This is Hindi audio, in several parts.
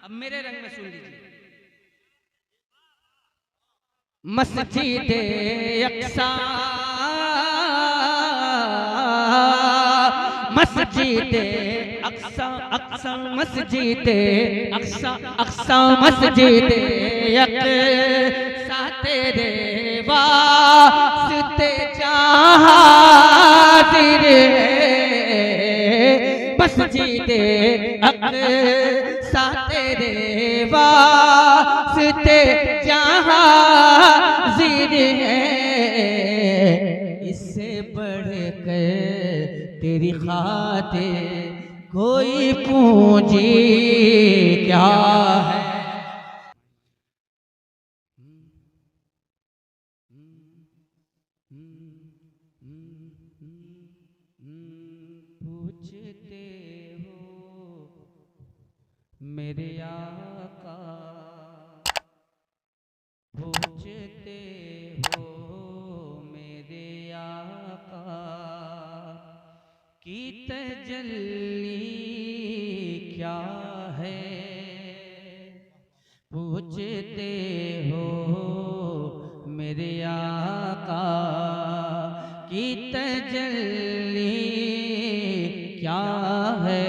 अब मेरे रंग में सुन लीजिए। मस्जिद अक्सा, मस्जिद अक्सा, अक्सा मस्जिद अक्सा, अक्सा मस्जिद अक्सा तेरे वास्ते हाजिर है। मस्जिद अक्सा तेरे वास्ते हाजिर है। इससे बढ़कर तेरी खातिर कोई पूंजी क्या है। पूछते हो मेरे आका, पूछते हो मेरे आका की तजल्ली क्या है। पूछते हो मेरे आका की तजल्ली क्या है।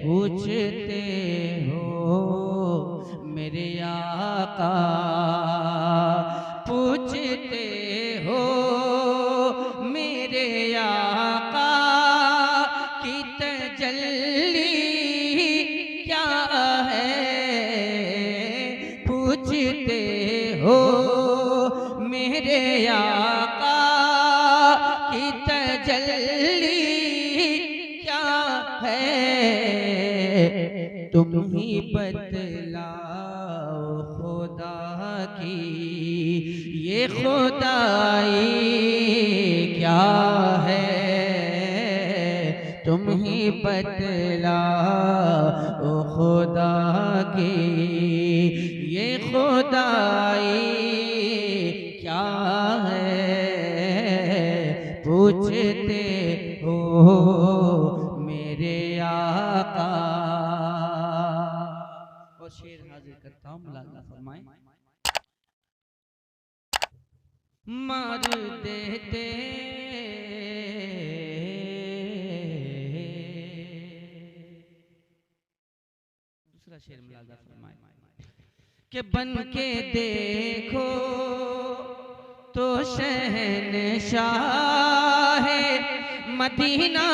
पूछते हो मेरे आका, पूछते हो मेरे आका की तजल्ली क्या है। पूछते हो मेरे आका की तजल्ली क्या है। तुम ही बतलाओ खुदा की ये खुदाई क्या है। तुम ही बतलाओ खुदा की ये खुदाई क्या है। पूछते हो मेरे आका। और शेर हाजिर करता हूँ, मुलाज़ा फरमाएं। मार देते दूसरा शेर मुलाज़ा फरमाएं कि बन के देखो तो शहंशाह मदीना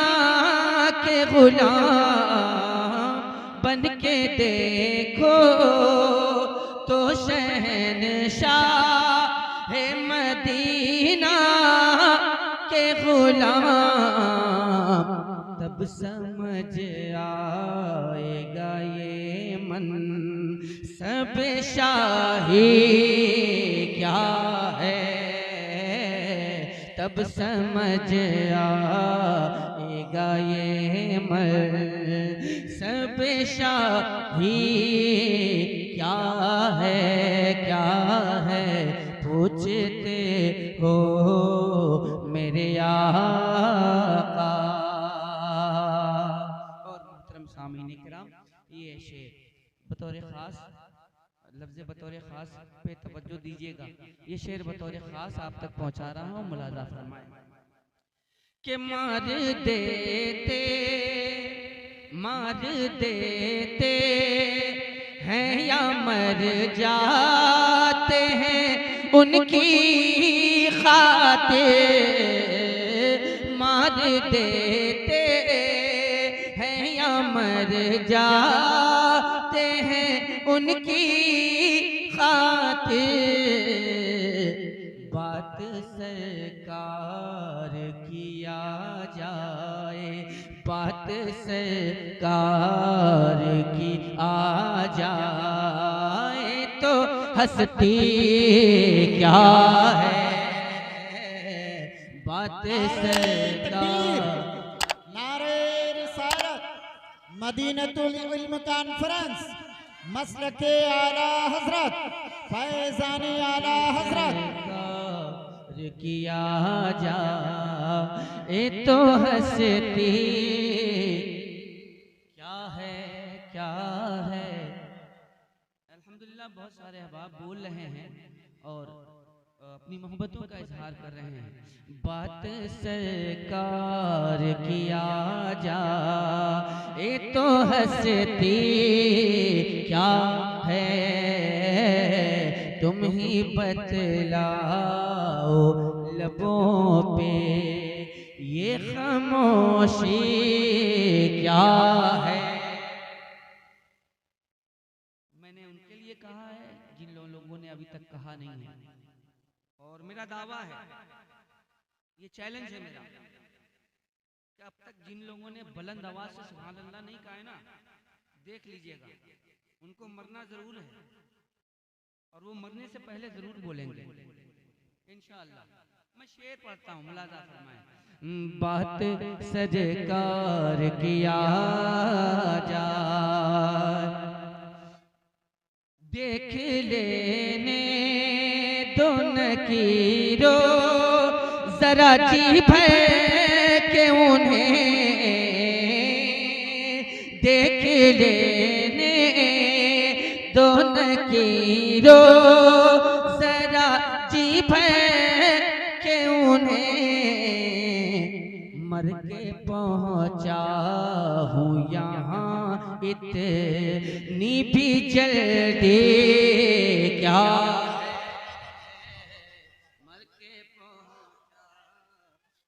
के गुलाम। बन के देखो तो शहंशाह मदीना के गुलाम। तब समझ आएगा ये मन सब शाही क्या है। तब समझ आएगा ये मन सब शाही क्या है, क्या है। पूछते हो मेरे आका। और मोहतरम सामीन किराम, ये शेर बतौर खास लफ्ज़ बतौर खास पे तवज्जो दीजिएगा। ये शेर बतौर खास आप तक पहुंचा रहा हूँ, मुलाज़ा फरमाएं कि मार देते हैं या मर जाते हैं उनकी खातिर। मार देते हैं या मर जाते हैं उनकी खातिर। बात सरकार किया जाए, बात सरकार की आ जाए तो हस्ती क्या है। बात सरकार। नारे रिसालत मदीनतुल इल्म कॉन्फ्रेंस मसलके आला हजरत फैजानी आला हजरत किया जा ए तो हंसती क्या है, क्या है। अल्हम्दुलिल्लाह बहुत सारे अहबाब बोल रहे हैं और अपनी मोहब्बतों का इजहार कर रहे हैं। बात सरकार किया जा ये तो हंसती क्या है, तुम ही बतलाओ लबों पे ये खामोशी क्या है। मैंने उनके लिए कहा है जिन लोगों ने अभी तक कहा नहीं है, और मेरा दावा है, ये चैलेंज है मेरा, कि अब तक जिन लोगों ने बुलंद आवाज से सुभान अल्लाह नहीं कहा है ना, देख लीजिएगा उनको मरना जरूर है, और वो मरने से पहले जरूर बोलेंगे इंशाअल्लाह। मैं शेर पढ़ता हूँ, मुलाजा फरमाएं। बात सजकार किया जा देख लेने दो नकीरो जरा जी भर के उन्हें देख लेने दो नकीरो जरा जी भर के उन्हें मर के पहुंचा हूँ यहाँ इतनी भी जल्दी क्या, मर के पहुंचा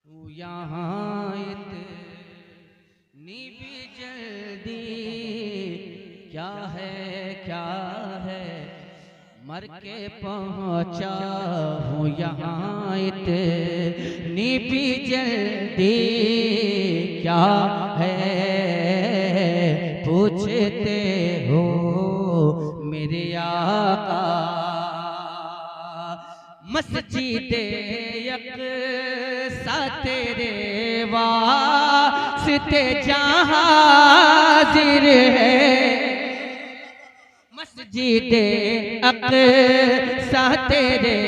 हूँ यहाँ इतनी भी जल्दी क्या है, क्या है। मर के पहुंचा हूँ यहाँ इतनी भी जल्दी क्या है। पूछते हो मेरे आका मस्जिदे यकसा तेरे वास्ते जहाँ हाजिर है। मस्जिदे अक़सा तेरे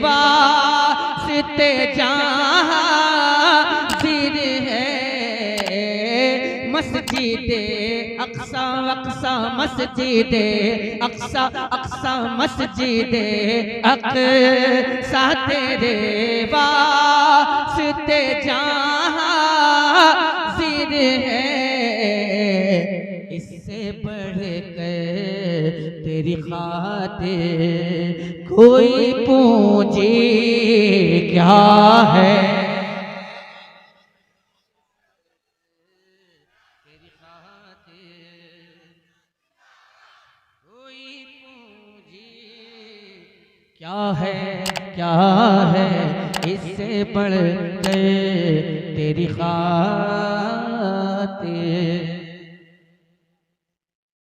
वास्ते जहाँ हाजिर है। मस्जिदे अक़सा अक़सा मस्जिदे अक़सा अक़सा मस्जिदे अक़सा तेरे वास्ते जहाँ हाजिर है। इससे बढ़कर तेरी खातिर कोई पूंजी क्या है। तेरी खातिर कोई पूंजी क्या है, क्या है। इससे बढ़कर तेरी खातिर,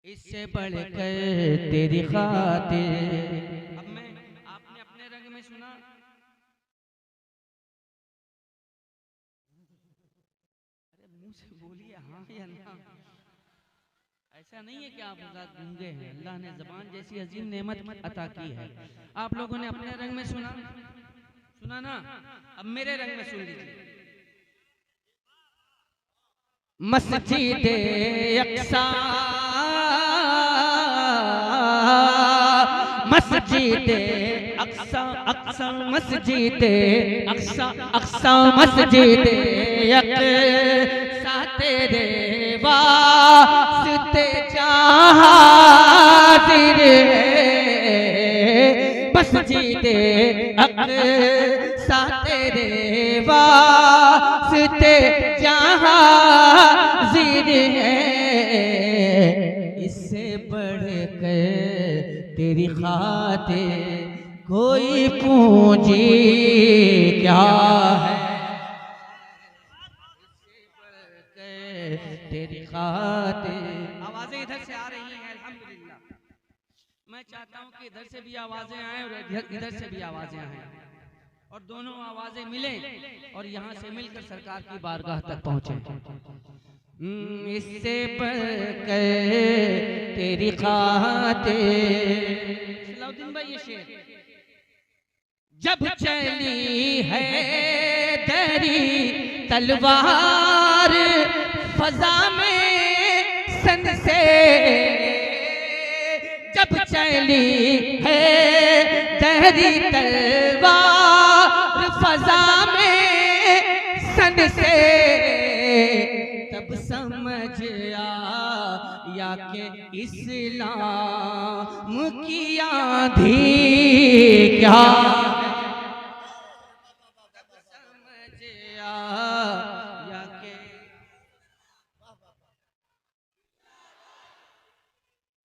इससे बढ़कर तेरी खातिर। अब मैं, आपने अपने रंग में सुना, अरे मुंह से बोलिए हाँ या ना। ऐसा नहीं है कि आप गूंगे हैं, अल्लाह ने ज़बान जैसी अजीम नेमत अता की है। आप लोगों ने अपने रंग में सुना, सुना ना, अब मेरे रंग में सुन लीजिए। मस्जिदे अक़सा मस्जिदे अक़सा अक़सा मस्जिदे अक़सा अक़सा मस्जिदे अक़सा तेरे वास्ते जहाँ हाजिर है। मस्जिदे अक़सा तेरे वास्ते जहाँ हाजिर है। इससे बढ़कर तेरी खातिर कोई पूंजी क्या है। इससे बढ़कर तेरी खातिर। आवाजें इधर से आ रही हैं अल्हम्दुलिल्लाह। मैं चाहता हूं कि इधर से भी आवाजें आए और इधर से भी आवाजें आए, और दोनों आवाजें मिले और यहाँ से मिलकर सरकार की बारगाह तक पहुंचे। इससे बढ़कर तेरी खातिर। सलाउद्दीन भाई ये शेर, जब चली है तेरी तलवार फजा में सन से लहरी तलवार फजा में सन से, तब समझ आया कि इस्लाम की आंधी क्या, तब समझ आया कि,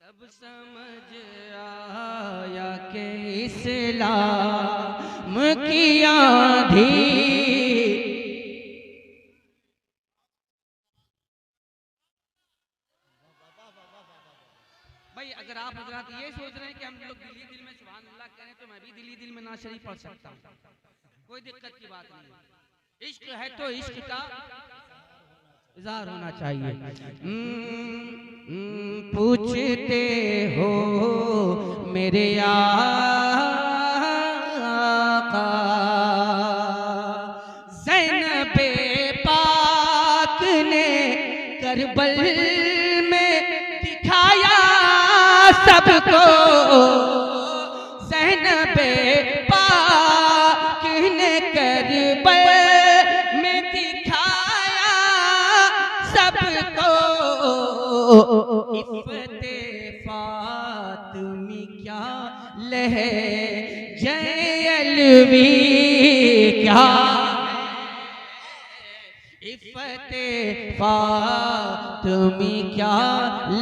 तब समझ आया कि इस्लाम की आंधी। भाई अगर आप हजरात ये सोच रहे हैं कि हम लोग दिली दिल में सुभान अल्लाह करें तो मैं भी दिली दिल में नात शरीफ पढ़ सकता हूँ, कोई दिक्कत की बात नहीं। इश्क है तो इश्क का इज़हार होना चाहिए। पूछते हो मेरे आका, ज़ैनबे पाक ने करबल में दिखाया सबको, ज़ैनबे पाक ने करबल में दिखाया सबको, इफ़्ते फातिमी क्या लहज़े अलवी क्या, इफ़्ते फातिमी क्या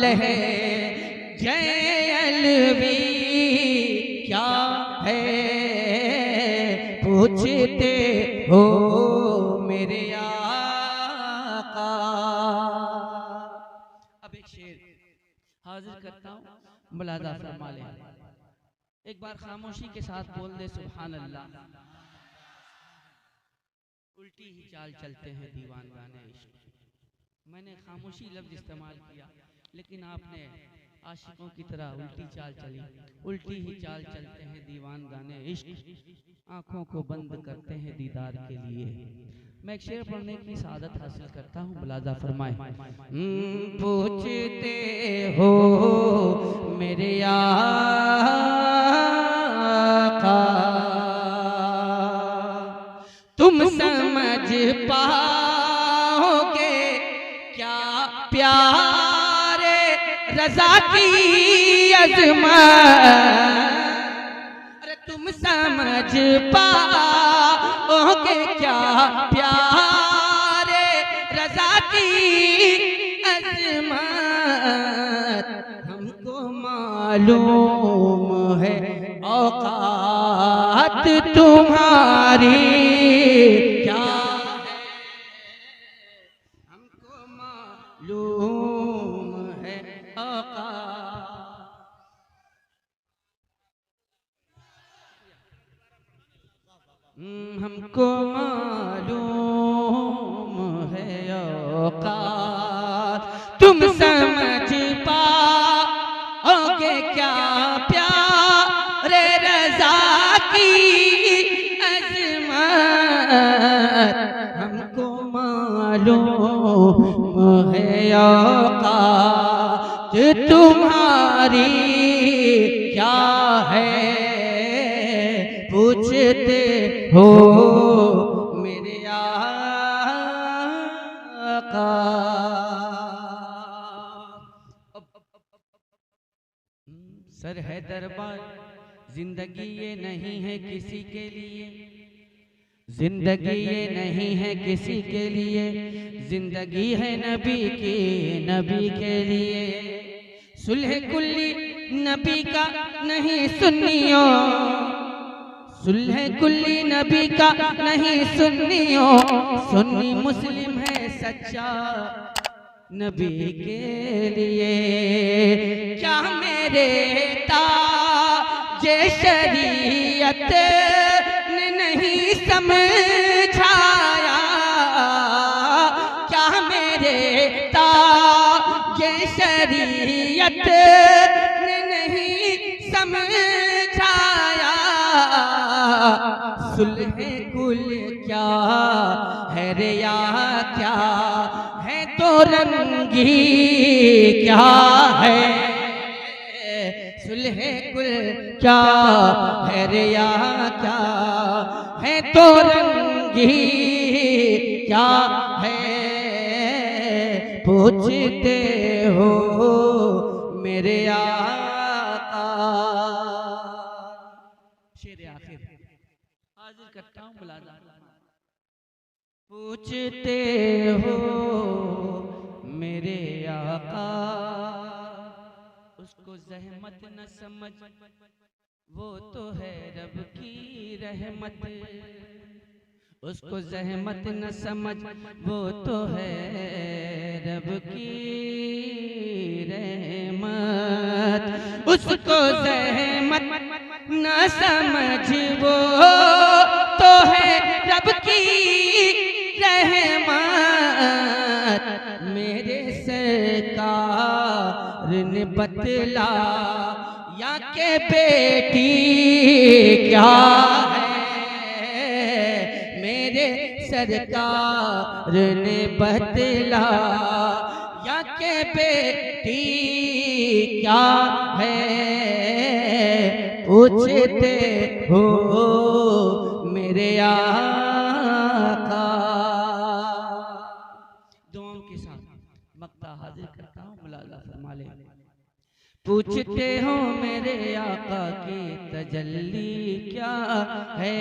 लहज़े अलवी क्या है, पूछते हो मेरे आका। अब एक शेर हाजिर करता हूँ, मुलाजा फरमा ले। एक बार खामोशी के साथ बोल दे सुभान अल्लाह। उल्टी ही चाल चलते हैं दीवान गाने इश्क। मैंने खामोशी लफ्ज इस्तेमाल किया, लेकिन आपने आशिकों की तरह उल्टी चाल चली। उल्टी ही चाल चलते हैं दीवान गाने इश्क, आंखों को बंद करते हैं दीदार के लिए। मैं एक शेर पढ़ने की सादत हासिल करता हूँ, मुलाजा फरमाए। पूछते हो मेरे आका, तुम समझ पाओगे क्या प्यारे रज़ा की अज़मत, अरे तुम समझ पाओगे क्या प्यारे रज़ा की अज़मत, हमको मालूम है औकात तुम्हारी क्या है, हमको मालूम है औकात। हमको मालूम है औकात, तुम समझ पाओगे क्या प्यारे रज़ा की अज़मत, हमको मालूम है औकात तुम्हारी क्या है, पूछते हो मेरे आका। सर है दरबार, जिंदगी ये नहीं है किसी के लिए, जिंदगी ये नहीं है किसी के लिए, जिंदगी है नबी की, नबी के लिए। सुलह कुल्ली नबी का नहीं सुन्नियों, सुलह कुल्ली नबी का नहीं सुन्नियों, सुन्नी मुस्लिम है सच्चा नबी के लिए। क्या मेरे ताजे शरीयत ने नहीं समझाया, क्या मेरे ताजे शरीयत ने नहीं समझाया, सुलह कुल क्या है रे या क्या है तो रंगी क्या है, सुलह कुल क्या है रिया, क्या है तो रंगी, क्या है पूछते हो मेरे आका। शेर आखिर हाजिर करता हूँ मुलाजा। पूछते हो मेरे आका, उसको जहमत न समझ, वो तो है रब की रहमत। उसको जहमत न समझ, वो तो है रब की रहमत। उसको जहमत न समझ, वो तो है रब की रहमत। मेरे सरकार ने बतला या के बेटी क्या है, मेरे सरकार ने बतला या के बेटी क्या है, पूछते हो मेरे आका। दुआओं के साथ मक्ता हाजिर करता हूँ, मुलाजा फरमा ले। पूछते हो मेरे आका की तजल्ली क्या है,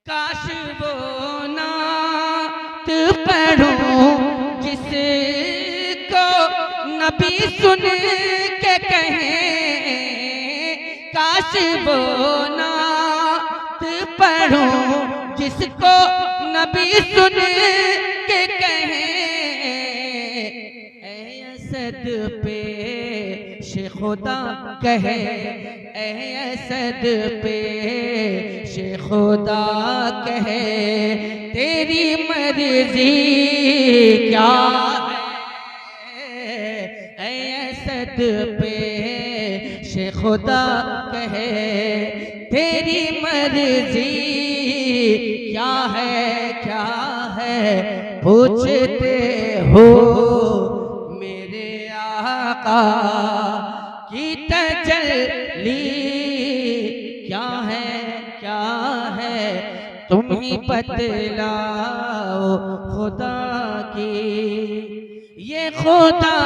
काश वो नात पढ़ूं जिसको नबी सुन के कहें, काश वो नात पढ़ूं जिसको नबी सुन के कहें। ऐ असद पे खुदा कहे, ऐ असद पे खुदा कहे, तेरी मर्जी क्या है। ऐ असद पे खुदा कहे, तेरी मर्जी क्या है, क्या है पूछते हो मेरे आका की तजल्ली क्या है, क्या है तुम ही बतलाओ खुदा की। ये खुदा